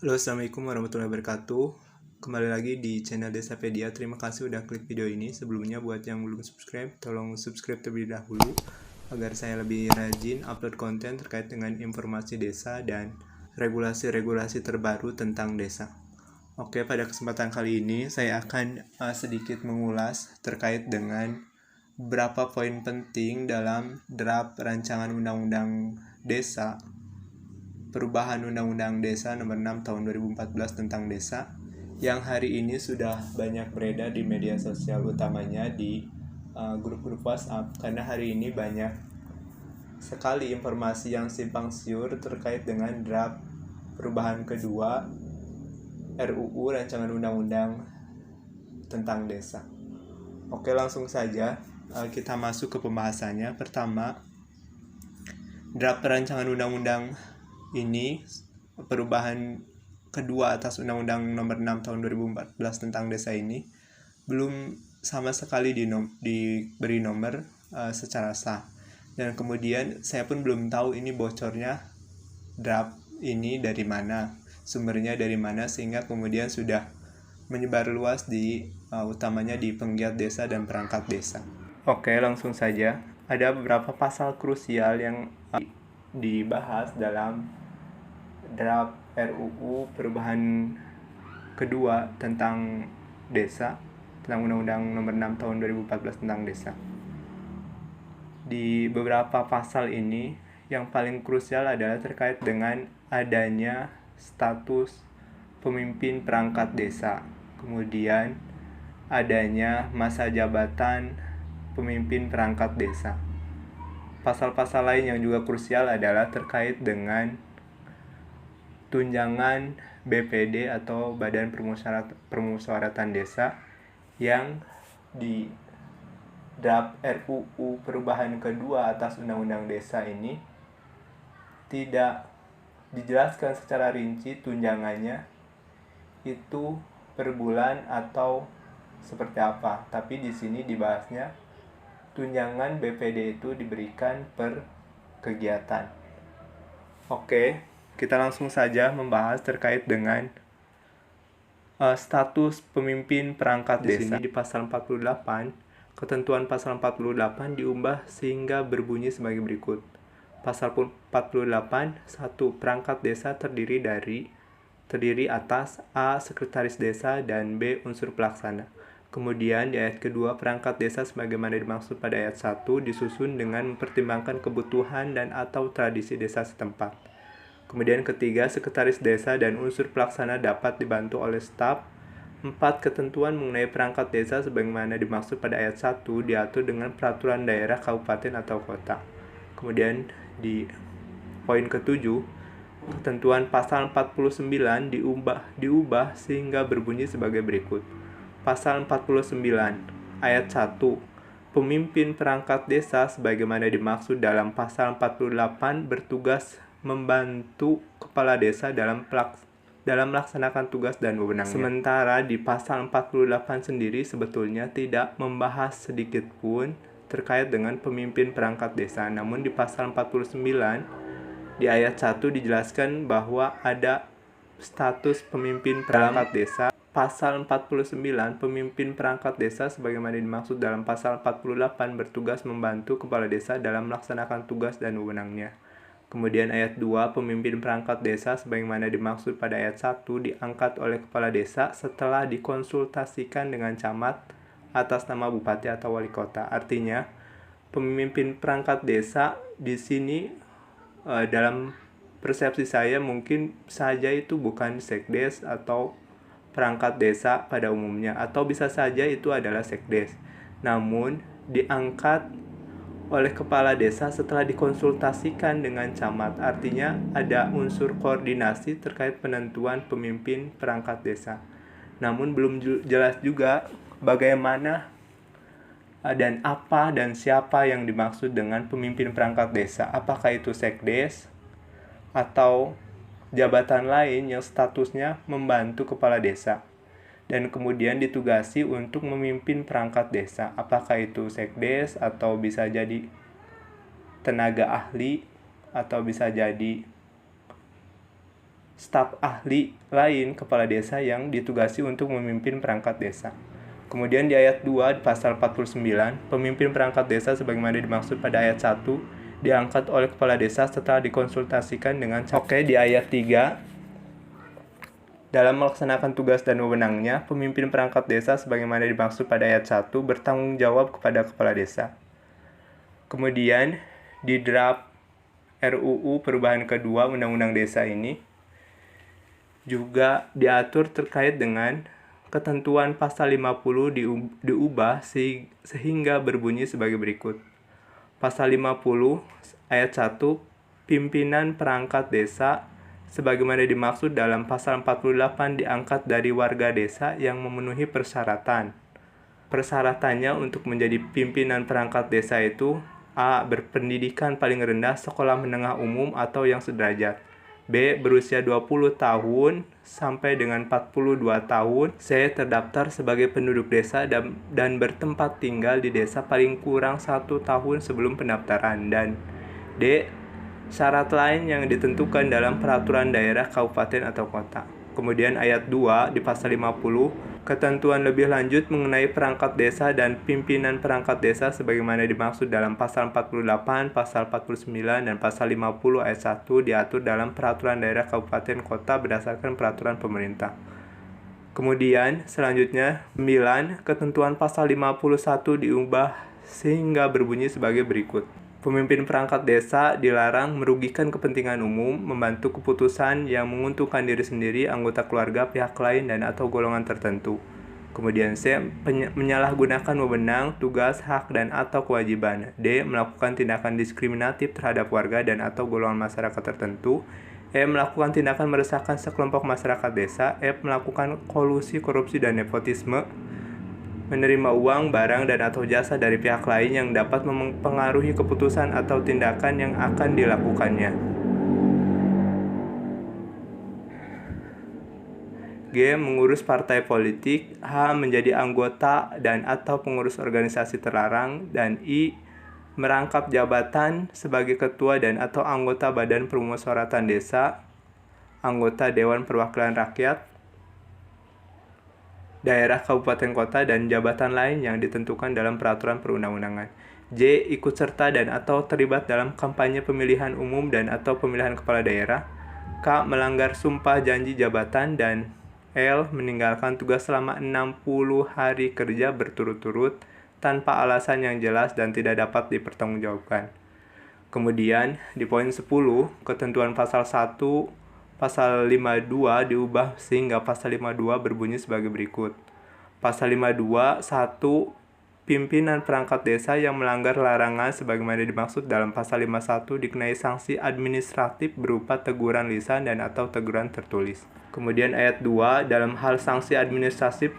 Halo, assalamualaikum warahmatullahi wabarakatuh. Kembali lagi di channel Desapedia. Terima kasih udah klik video ini. Sebelumnya buat yang belum subscribe, tolong subscribe terlebih dahulu agar saya lebih rajin upload konten terkait dengan informasi desa dan regulasi-regulasi terbaru tentang desa. Oke, pada kesempatan kali ini saya akan sedikit mengulas terkait dengan beberapa poin penting dalam draft rancangan undang-undang desa, perubahan Undang-Undang Desa Nomor 6 Tahun 2014 tentang Desa yang hari ini sudah banyak beredar di media sosial, utamanya di grup-grup WhatsApp, karena hari ini banyak sekali informasi yang simpang siur terkait dengan draft perubahan kedua RUU Rancangan Undang-Undang tentang Desa. Oke, langsung saja kita masuk ke pembahasannya. Pertama, draft rancangan undang-undang ini, perubahan kedua atas Undang-Undang Nomor 6 Tahun 2014 tentang Desa ini belum sama sekali diberi nomor secara sah. Dan kemudian saya pun belum tahu ini bocornya draft ini dari mana, sumbernya dari mana, sehingga kemudian sudah menyebar luas utamanya di penggiat desa dan perangkat desa. Oke, langsung saja. Ada beberapa pasal krusial yang dibahas dalam draft RUU perubahan kedua tentang desa, tentang Undang-Undang Nomor 6 Tahun 2014 tentang desa. Di beberapa pasal ini, yang paling krusial adalah terkait dengan adanya status pemimpin perangkat desa, kemudian adanya masa jabatan pemimpin perangkat desa. Pasal-pasal lain yang juga krusial adalah terkait dengan tunjangan BPD atau Badan Permusyawaratan Desa yang di draft RUU perubahan kedua atas Undang-Undang Desa ini tidak dijelaskan secara rinci tunjangannya itu per bulan atau seperti apa. Tapi di sini dibahasnya tunjangan BPD itu diberikan per kegiatan. Oke, kita langsung saja membahas terkait dengan status pemimpin perangkat desa. Di pasal 48, ketentuan pasal 48 diubah sehingga berbunyi sebagai berikut. Pasal 48, 1. Perangkat desa terdiri atas A. Sekretaris desa dan B. Unsur pelaksana. Kemudian di ayat kedua, perangkat desa sebagaimana dimaksud pada ayat 1 disusun dengan mempertimbangkan kebutuhan dan atau tradisi desa setempat. Kemudian ketiga, sekretaris desa dan unsur pelaksana dapat dibantu oleh staf. 4. Ketentuan mengenai perangkat desa sebagaimana dimaksud pada ayat 1 diatur dengan peraturan daerah, kabupaten atau kota. Kemudian di poin ketujuh, ketentuan pasal 49 diubah sehingga berbunyi sebagai berikut. Pasal 49 ayat 1. Pemimpin perangkat desa sebagaimana dimaksud dalam pasal 48 bertugas membantu kepala desa dalam melaksanakan tugas dan wewenangnya. Sementara di pasal 48 sendiri sebetulnya tidak membahas sedikit pun terkait dengan pemimpin perangkat desa. Namun di pasal 49 di ayat 1 dijelaskan bahwa ada status pemimpin perangkat desa. Pasal 49, pemimpin perangkat desa sebagaimana dimaksud dalam pasal 48 bertugas membantu kepala desa dalam melaksanakan tugas dan wewenangnya. Kemudian ayat 2, pemimpin perangkat desa sebagaimana dimaksud pada ayat 1 diangkat oleh kepala desa setelah dikonsultasikan dengan camat atas nama bupati atau wali kota. Artinya, pemimpin perangkat desa di sini dalam persepsi saya mungkin saja itu bukan sekdes atau perangkat desa pada umumnya, atau bisa saja itu adalah sekdes. Namun diangkat oleh kepala desa setelah dikonsultasikan dengan camat. Artinya ada unsur koordinasi terkait penentuan pemimpin perangkat desa. Namun belum jelas juga bagaimana dan apa dan siapa yang dimaksud dengan pemimpin perangkat desa. Apakah itu sekdes atau jabatan lain yang statusnya membantu kepala desa dan kemudian ditugasi untuk memimpin perangkat desa. Apakah itu sekdes atau bisa jadi tenaga ahli atau bisa jadi staf ahli lain kepala desa yang ditugasi untuk memimpin perangkat desa. Kemudian di ayat 2 di pasal 49, pemimpin perangkat desa sebagaimana dimaksud pada ayat 1 diangkat oleh kepala desa setelah dikonsultasikan dengan di ayat 3, dalam melaksanakan tugas dan wewenangnya, pemimpin perangkat desa sebagaimana dimaksud pada ayat 1 bertanggung jawab kepada kepala desa. Kemudian di draft RUU perubahan kedua Undang-Undang Desa ini juga diatur terkait dengan ketentuan pasal 50 diubah sehingga berbunyi sebagai berikut. Pasal 50 ayat 1, pimpinan perangkat desa sebagaimana dimaksud dalam pasal 48 diangkat dari warga desa yang memenuhi persyaratan. Persyaratannya untuk menjadi pimpinan perangkat desa itu: A. Berpendidikan paling rendah sekolah menengah umum atau yang sederajat. B. Berusia 20 tahun sampai dengan 42 tahun. C. Terdaftar sebagai penduduk desa dan bertempat tinggal di desa paling kurang 1 tahun sebelum pendaftaran. Dan D. Syarat lain yang ditentukan dalam peraturan daerah, kabupaten, atau kota. Kemudian ayat 2 di pasal 50, ketentuan lebih lanjut mengenai perangkat desa dan pimpinan perangkat desa sebagaimana dimaksud dalam pasal 48, pasal 49, dan pasal 50 ayat 1 diatur dalam peraturan daerah, kabupaten, kota berdasarkan peraturan pemerintah. Kemudian selanjutnya 9, ketentuan pasal 51 diubah sehingga berbunyi sebagai berikut. Pemimpin perangkat desa dilarang merugikan kepentingan umum, membantu keputusan yang menguntungkan diri sendiri, anggota keluarga, pihak lain, dan atau golongan tertentu. Kemudian C. Menyalahgunakan wewenang, tugas, hak, dan atau kewajiban. D. Melakukan tindakan diskriminatif terhadap warga dan atau golongan masyarakat tertentu. E. Melakukan tindakan meresahkan sekelompok masyarakat desa. F. Melakukan kolusi, korupsi, dan nepotisme. Menerima uang, barang, dan atau jasa dari pihak lain yang dapat mempengaruhi keputusan atau tindakan yang akan dilakukannya. G. Mengurus partai politik. H. Menjadi anggota dan atau pengurus organisasi terlarang. Dan I. Merangkap jabatan sebagai ketua dan atau anggota Badan Permusyawaratan Desa, anggota Dewan Perwakilan Rakyat, daerah, kabupaten, kota, dan jabatan lain yang ditentukan dalam peraturan perundang-undangan. J. Ikut serta dan atau terlibat dalam kampanye pemilihan umum dan atau pemilihan kepala daerah. K. Melanggar sumpah janji jabatan. Dan L. Meninggalkan tugas selama 60 hari kerja berturut-turut tanpa alasan yang jelas dan tidak dapat dipertanggungjawabkan. Kemudian di poin 10, ketentuan pasal 1 Pasal 52 diubah sehingga pasal 52 berbunyi sebagai berikut. Pasal 52, 1. Pimpinan perangkat desa yang melanggar larangan sebagaimana dimaksud dalam pasal 51 dikenai sanksi administratif berupa teguran lisan dan atau teguran tertulis. Kemudian ayat 2, dalam hal sanksi administratif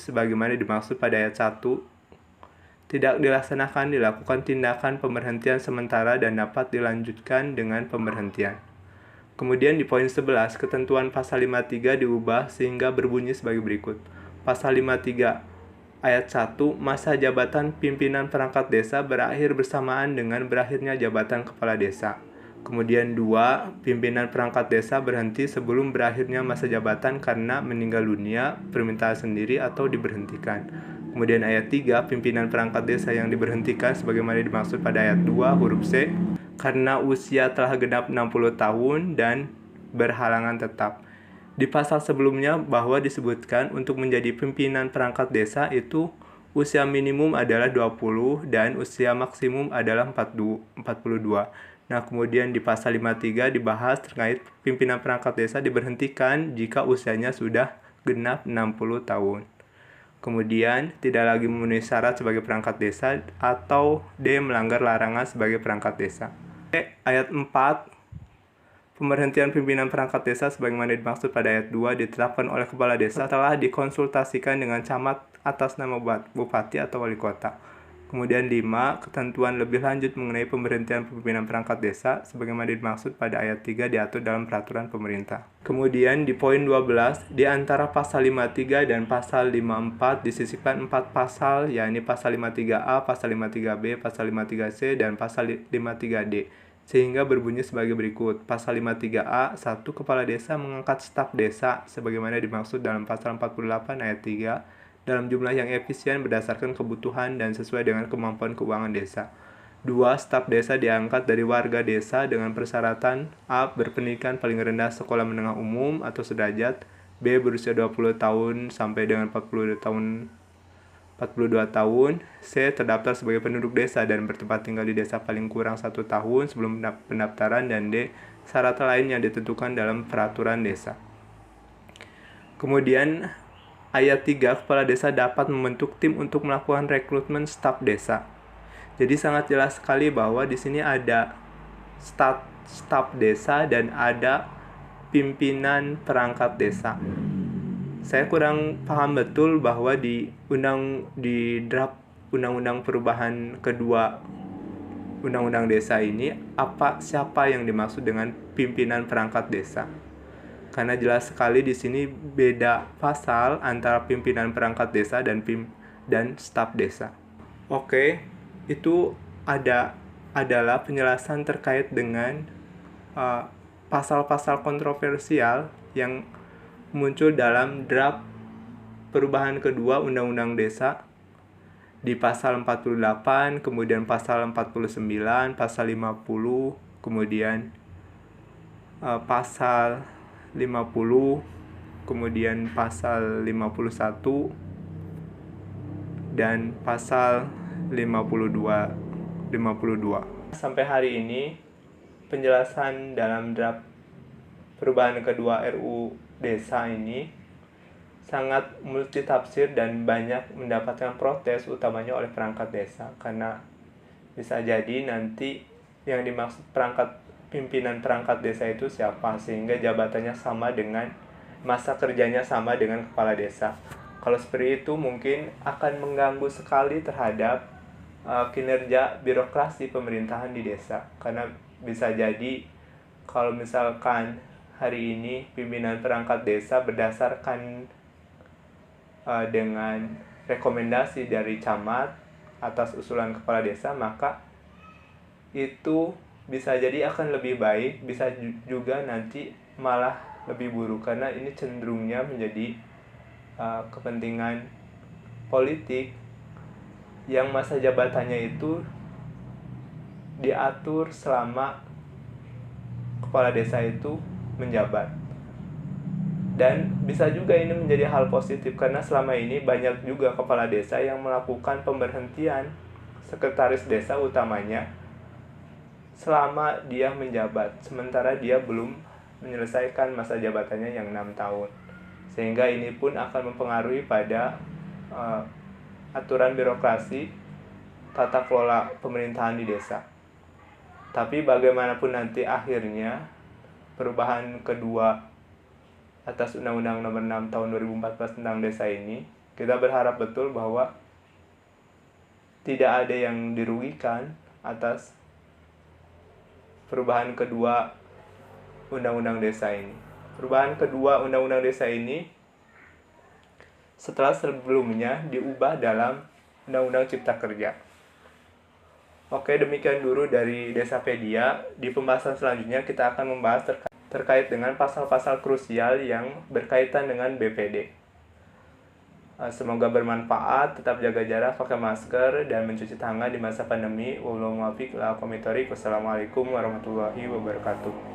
sebagaimana dimaksud pada ayat 1, tidak dilakukan tindakan pemberhentian sementara dan dapat dilanjutkan dengan pemberhentian. Kemudian di poin 11, ketentuan pasal 53 diubah sehingga berbunyi sebagai berikut. Pasal 53 ayat 1, masa jabatan pimpinan perangkat desa berakhir bersamaan dengan berakhirnya jabatan kepala desa. Kemudian 2, pimpinan perangkat desa berhenti sebelum berakhirnya masa jabatan karena meninggal dunia, permintaan sendiri, atau diberhentikan. Kemudian ayat 3, pimpinan perangkat desa yang diberhentikan sebagaimana dimaksud pada ayat 2 huruf C, karena usia telah genap 60 tahun dan berhalangan tetap. Di pasal sebelumnya bahwa disebutkan untuk menjadi pimpinan perangkat desa itu usia minimum adalah 20 dan usia maksimum adalah 42. Nah, kemudian di pasal 53 dibahas terkait pimpinan perangkat desa diberhentikan jika usianya sudah genap 60 tahun. Kemudian, tidak lagi memenuhi syarat sebagai perangkat desa, atau D. Melanggar larangan sebagai perangkat desa. Ayat 4, pemberhentian pimpinan perangkat desa sebagaimana dimaksud pada ayat 2 ditetapkan oleh kepala desa setelah dikonsultasikan dengan camat atas nama bupati atau wali kota. Kemudian 5, ketentuan lebih lanjut mengenai pemberhentian pimpinan perangkat desa sebagaimana dimaksud pada ayat 3 diatur dalam peraturan pemerintah. Kemudian di poin 12, di antara pasal 53 dan pasal 54 disisipkan 4 pasal, yakni pasal 53A, pasal 53B, pasal 53C, dan pasal 53D. sehingga berbunyi sebagai berikut. Pasal 53A, 1. Kepala desa mengangkat staf desa sebagaimana dimaksud dalam pasal 48 ayat 3 dalam jumlah yang efisien berdasarkan kebutuhan dan sesuai dengan kemampuan keuangan desa. 2. Staf desa diangkat dari warga desa dengan persyaratan A. Berpendidikan paling rendah sekolah menengah umum atau sederajat, B. Berusia 20 tahun sampai dengan 42 tahun, C. Terdaftar sebagai penduduk desa dan bertempat tinggal di desa paling kurang 1 tahun sebelum pendaftaran, dan D. Syarat lain yang ditentukan dalam peraturan desa. Kemudian ayat 3, kepala desa dapat membentuk tim untuk melakukan rekrutmen staf desa. Jadi sangat jelas sekali bahwa di sini ada staf desa dan ada pimpinan perangkat desa. Saya kurang paham betul bahwa di draft undang-undang perubahan kedua undang-undang desa ini siapa yang dimaksud dengan pimpinan perangkat desa. Karena jelas sekali di sini beda pasal antara pimpinan perangkat desa dan staf desa. Oke, itu adalah penjelasan terkait dengan pasal-pasal kontroversial yang muncul dalam draft perubahan kedua Undang-Undang Desa di pasal 48, kemudian pasal 49, pasal 50, kemudian pasal 50, kemudian pasal 51, dan pasal 52. Sampai hari ini, penjelasan dalam draft perubahan kedua RU Desa ini sangat multitafsir dan banyak mendapatkan protes, utamanya oleh perangkat desa, karena bisa jadi nanti yang dimaksud pimpinan perangkat desa itu siapa, sehingga jabatannya sama dengan masa kerjanya sama dengan kepala desa. Kalau seperti itu mungkin akan mengganggu sekali terhadap kinerja birokrasi pemerintahan di desa, karena bisa jadi kalau misalkan hari ini pimpinan perangkat desa berdasarkan dengan rekomendasi dari camat atas usulan kepala desa, maka itu bisa jadi akan lebih baik, bisa juga nanti malah lebih buruk, karena ini cenderungnya menjadi kepentingan politik yang masa jabatannya itu diatur selama kepala desa itu menjabat. Dan bisa juga ini menjadi hal positif, karena selama ini banyak juga kepala desa yang melakukan pemberhentian sekretaris desa utamanya selama dia menjabat, sementara dia belum menyelesaikan masa jabatannya yang 6 tahun. Sehingga ini pun akan mempengaruhi pada aturan birokrasi tata kelola pemerintahan di desa. Tapi bagaimanapun nanti akhirnya perubahan kedua atas Undang-Undang Nomor 6 Tahun 2014 tentang desa ini, kita berharap betul bahwa tidak ada yang dirugikan atas perubahan kedua Undang-Undang Desa ini. Perubahan kedua Undang-Undang Desa ini setelah sebelumnya diubah dalam Undang-Undang Cipta Kerja. Oke, demikian dulu dari Desapedia. Di pembahasan selanjutnya kita akan membahas terkait dengan pasal-pasal krusial yang berkaitan dengan BPD. Semoga bermanfaat, tetap jaga jarak, pakai masker, dan mencuci tangan di masa pandemi. Wassalamualaikum warahmatullahi wabarakatuh.